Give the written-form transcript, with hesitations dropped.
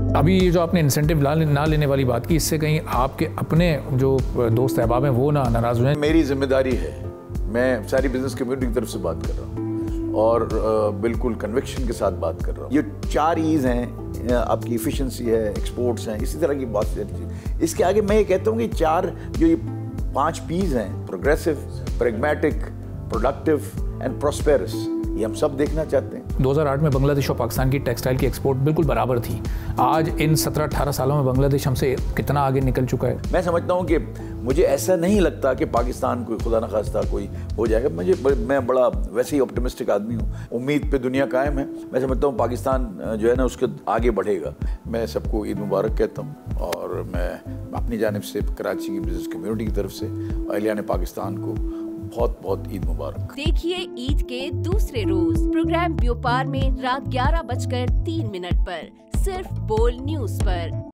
अभी ये जो आपने इंसेंटिव ना लेने वाली बात की, इससे कहीं आपके अपने जो दोस्त अहबाब हैं वो ना नाराज़ हुए? मेरी जिम्मेदारी है, मैं सारी बिजनेस कम्युनिटी की तरफ से बात कर रहा हूँ और बिल्कुल कन्विक्शन के साथ बात कर रहा हूँ। ये 4 ईज हैं, आपकी एफिशिएंसी है, एक्सपोर्ट्स हैं, इसी तरह की बहुत सारी चीज़। इसके आगे मैं ये कहता हूँ कि 4 जो ये 5 पीज हैं, progressive, pragmatic, productive and prosperous, ये हम सब देखना चाहते हैं। 2008 में बांग्लादेश और पाकिस्तान की टेक्सटाइल की एक्सपोर्ट बिल्कुल बराबर थी। आज इन 17-18 सालों में बांग्लादेश हमसे कितना आगे निकल चुका है। मैं समझता हूँ कि मुझे ऐसा नहीं लगता कि पाकिस्तान कोई खुदा न खास्ता कोई हो जाएगा। मैं बड़ा वैसे ही ऑप्टिमिस्टिक आदमी हूँ, उम्मीद पे दुनिया कायम है। मैं समझता हूँ पाकिस्तान जो है ना उसके आगे बढ़ेगा। मैं सबको ईद मुबारक कहता हूँ और मैं अपनी जानिब से कराची की बिजनेस कम्युनिटी की तरफ से अहलियान पाकिस्तान को बहुत बहुत ईद मुबारक। देखिए ईद के दूसरे रोज प्रोग्राम व्यापार में रात 11:03 पर सिर्फ बोल न्यूज पर।